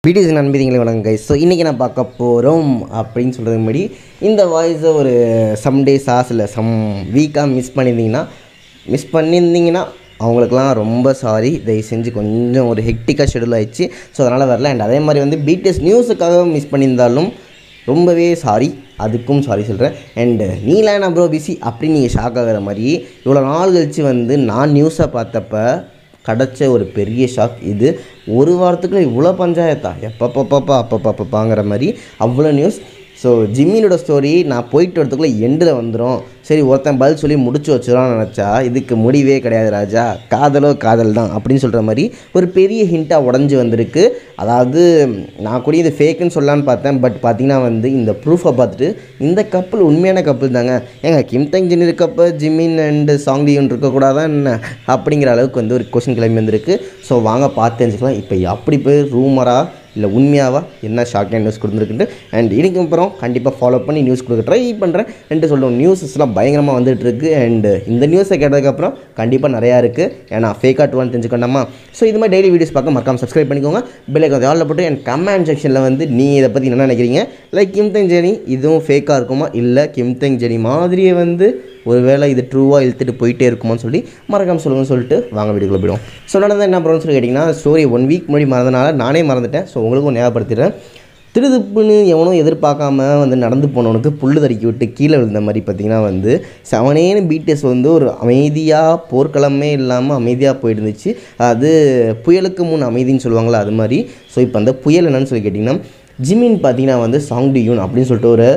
Videos நண்பதிகளை வணக்கம் guys. So இன்றைக்கி நான் பார்க்க போகிறோம் அப்படின்னு சொல்கிறது முன்னாடி இந்த வாய்ஸை ஒரு சம் டேஸாக இல்லை சம் வீக்காக மிஸ் பண்ணியிருந்தீங்கன்னா அவங்களுக்குலாம் ரொம்ப சாரி. தயவு செஞ்சு கொஞ்சம் ஒரு ஹெக்டிக்காக ஷெடியூல் ஆகிடுச்சு, ஸோ அதனால் வரல. அண்ட் அதே மாதிரி வந்து பிடிஎஸ் நியூஸுக்காக மிஸ் பண்ணியிருந்தாலும் ரொம்பவே சாரி, அதுக்கும் சாரி சொல்கிறேன். அண்டு நீலாம் என்ன ப்ரோ பிஸி அப்படின்னு நீங்கள் ஷாக் ஆகிற மாதிரி இவ்வளோ நாள் கழித்து வந்து நான் நியூஸை பார்த்தப்ப கிடச்ச ஒரு பெரிய ஷாக் இது. ஒரு வாரத்துக்குள்ள இவ்வளோ பஞ்சாயத்தா அப்பப்பாங்கிற மாதிரி அவ்வளோ நியூஸ். ஸோ ஜிம்மினோட ஸ்டோரி நான் போயிட்டு வரதுக்குள்ளே எண்டில் வந்துடும். சரி, ஒருத்தன் பதில் சொல்லி முடிச்சு வச்சிடலாம்னு நினச்சா இதுக்கு முடிவே கிடையாது ராஜா, காதலோ காதல் தான் அப்படின்னு சொல்கிற மாதிரி ஒரு பெரிய ஹிண்ட்டாக உடஞ்சி வந்திருக்கு. அதாவது நான் கூட இது ஃபேக்குன்னு சொல்லலான்னு பார்த்தேன், பட் பார்த்திங்கன்னா வந்து இந்த ப்ரூஃபை பார்த்துட்டு இந்த கப்பல் உண்மையான கப்பல் தாங்க. ஏங்க கிம் தங் ஜின் இருக்கப்போ ஜிம்மின் அண்டு சாங் டியூன் இருக்கக்கூடாதான் என்ன அப்படிங்கிற அளவுக்கு வந்து ஒரு கொஷின் கிளம்பி வந்திருக்கு. ஸோ வாங்க பார்த்து தெரிஞ்சுக்கலாம் இப்போ அப்படி போய் ரூமராக இல்லை உண்மையாவா என்ன ஷாக்காக நியூஸ் கொடுத்துருக்குன்ட்டு. அண்ட் இதுக்கு அப்புறம் கண்டிப்பாக ஃபாலோ பண்ணி நியூஸ் கொடுக்க ட்ரை பண்ணுறேன் என்று சொல்லுவோம். நியூஸஸ்லாம் பயங்கரமாக வந்துட்டுருக்கு. அண்டு இந்த நியூஸை கேட்டதுக்கப்புறம் கண்டிப்பாக நிறையா இருக்குது, ஏன்னா ஃபேக் ஆட்டுவான்னு தெரிஞ்சுக்கண்டாமா. ஸோ இது மாதிரி டெய்லி வீடியோஸ் பார்க்க மறக்காம சப்ஸ்கிரைப் பண்ணிக்கோங்க, பெல் ஐக்கான் ஆல்ல போட்டு என் கமெண்ட் செக்ஷனில் வந்து நீங்கள் இதை பற்றி என்ன நினைக்கிறீங்க. லைக் கிம் தங் ஜெனி இதுவும் ஃபேக்காக இருக்குமா, இல்லை கிம் தங் ஜெனி மாதிரியே வந்து ஒருவேளை இது ட்ரூவாக இழுத்துட்டு போயிட்டே இருக்குமான்னு சொல்லி மறக்காமல் சொல்லுங்கன்னு சொல்லிட்டு வாங்க வீடியோக்குள்ள போயிடும். ஸோ நடந்தது என்ன ப்ரோன்னு சொல்லி கேட்டிங்கன்னா, ஸ்டோரி 1 வீக் முன்னாடி மறந்தனால நானே மறந்துட்டேன். ஸோ உங்களுக்கும் ஞாபகப்படுத்திடுறேன். திருதுப்புன்னு எவனும் எதிர்பார்க்காம வந்து நடந்து போனவனுக்கு புல்லு தடுக்கி விட்டு கீழே விழுந்த மாதிரி பார்த்திங்கன்னா வந்து செவனேன்னு பிடிஎஸ் வந்து ஒரு அமைதியாக போர்க்களமே இல்லாமல் அமைதியாக போயிட்டு இருந்துச்சு. அது புயலுக்கு முன் அமைதின்னு சொல்லுவாங்களா அது மாதிரி. ஸோ இப்போ அந்த புயல் என்னன்னு சொல்லி கேட்டிங்கன்னா, ஜிம்மின் பார்த்திங்கன்னா வந்து சாங் டியூன் அப்படின்னு சொல்லிட்டு ஒரு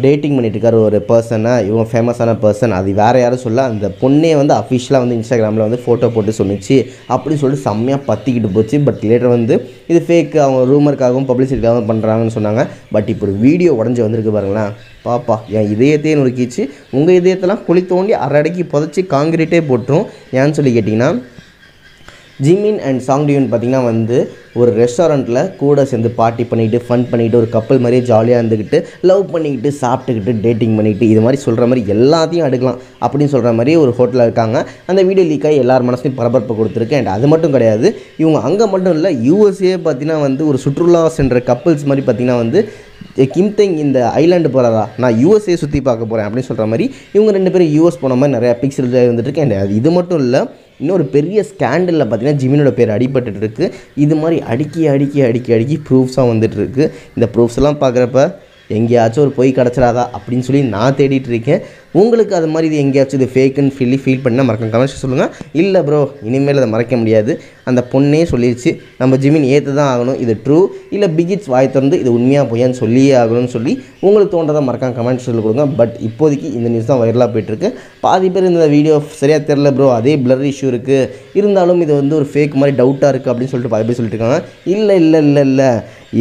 டேட்டிங் பண்ணிட்டுருக்கார் ஒரு பர்சனை. இவங்க ஃபேமஸான பர்சன், அது வேறு யாரும் சொல்ல, அந்த பொண்ணே வந்து அஃபிஷியலாக வந்து இன்ஸ்டாகிராமில் வந்து ஃபோட்டோ போட்டு சொன்னிச்சு அப்படின்னு சொல்லிட்டு செம்மையாக பற்றிக்கிட்டு போச்சு. பட் லேட்டர் வந்து இது ஃபேக்கு, அவங்க ரூமருக்காகவும் பப்ளிசிட்டிக்காகவும் பண்ணுறாங்கன்னு சொன்னாங்க. பட் இப்போ ஒரு வீடியோ உடஞ்சி வந்திருக்கு பாருங்களேன். பாப்பா என் இதயத்தையே நொறுக்கிச்சு, உங்கள் இதயத்தெல்லாம் குழி தோண்டி அரை அடைக்கி புதைச்சி காங்கிரீட்டே போட்டுரும். ஏன்னு சொல்லி கேட்டிங்கன்னா, ஜிம்மின் அண்ட் சாங் டியூன் பார்த்திங்கன்னா வந்து ஒரு ரெஸ்டாரண்ட்டில் கூட சேர்ந்து பார்ட்டி பண்ணிக்கிட்டு ஃபன் பண்ணிக்கிட்டு ஒரு கப்பல் மாதிரியே ஜாலியாக இருந்துக்கிட்டு லவ் பண்ணிக்கிட்டு சாப்பிட்டுக்கிட்டு டேட்டிங் பண்ணிக்கிட்டு இது மாதிரி சொல்கிற மாதிரி எல்லாத்தையும் எடுக்கலாம் அப்படின்னு சொல்கிற மாதிரி ஒரு ஹோட்டலில் இருக்காங்க. அந்த வீடியோ லீக் ஆகி எல்லார் மனசுலையும் பரபரப்பு கொடுத்துருக்கு. அண்ட் அது மட்டும் கிடையாது, இவங்க அங்கே மட்டும் இல்லை, யூஎஸ்ஏ பார்த்திங்கன்னா வந்து ஒரு சுற்றுலா சென்ற கப்பல்ஸ் மாதிரி பார்த்திங்கன்னா வந்து கிம் தங் இந்த ஐலாண்டு போகிறாரா, நான் யூஎஸ்ஏ சுற்றி பார்க்க போகிறேன் அப்படின்னு சொல்கிற மாதிரி இவங்க 2 பேரும் யூஎஸ் போன மாதிரி நிறையா பிக்ஸ் வந்துட்டுருக்கு. அண்ட் அது இது மட்டும் இல்லை, இன்னொரு பெரிய ஸ்கேண்டலில் பார்த்திங்கன்னா ஜிம்மினோட பேர் அடிபட்டுருக்கு. இது மாதிரி அடுக்கி ப்ரூஃப்ஸாக வந்துட்டுருக்கு. இந்த ப்ரூஃப்ஸ் எல்லாம் பார்க்குறப்ப எங்கேயாச்சும் ஒரு பொய் கிடச்சிடாதா அப்படின்னு சொல்லி நான் தேடிட்டு இருக்கேன். உங்களுக்கு அது மாதிரி இது எங்கேயாச்சும் இது ஃபேக்குன்னு ஃபீல் பண்ணால் மறக்க கமெண்ட்ஸ் சொல்லுங்கள். இல்லை ப்ரோ இனிமேல் அதை மறைக்க முடியாது, அந்த பொண்ணே சொல்லிடுச்சு நம்ம ஜிம்மின் ஏற்று தான் ஆகணும், இது ட்ரூ இல்லை பிகிட்ஸ் வாய் திறந்து இது உண்மையாக பொய்யான்னு சொல்லியே ஆகணும்னு சொல்லி உங்களுக்கு தோன்றதான் மறக்காம கமெண்ட்ஸ் சொல்லி கொடுங்க. பட் இப்போதைக்கு இந்த நியூஸ் தான் வைரலாக போயிட்டுருக்கு. பாதி பேர் இந்த வீடியோ சரியாக தெரில ப்ரோ, அதே பிளர் இஷ்யூ இருக்குது, இருந்தாலும் இது வந்து ஒரு ஃபேக் மாதிரி டவுட்டாக இருக்குது அப்படின்னு சொல்லிட்டு பாதி பேர் சொல்லிட்டு இருக்காங்க. இல்லை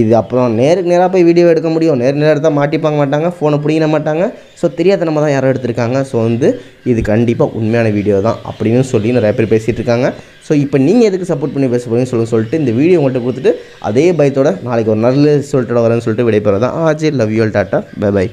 இது அப்புறம் நேருக்கு நேராக போய் வீடியோ எடுக்க முடியும், நேராக எடுத்தால் மாட்டிப்பாங்க மாட்டாங்க, ஃபோனை பிடிக்க மாட்டாங்க. ஸோ தெரியாத நம்ம தான் யாரும் எடுத்திருக்காங்க. ஸோ வந்து இது கண்டிப்பாக உண்மையான வீடியோ தான் அப்படின்னு சொல்லி நிறைய பேர் பேசிகிட்டு இருக்காங்க. ஸோ இப்போ நீங்கள் எதுக்கு சப்போர்ட் பண்ணி பேச போகிறீங்கன்னு சொல்லிட்டு இந்த வீடியோ உங்கள்கிட்ட கொடுத்துட்டு அதே பயத்தோட நாளைக்கு ஒரு நல்ல ரிசல்ட்டோட வரேன்னு சொல்லிட்டு விடைபெறதான். ஆஜே love you all, tata, bye by.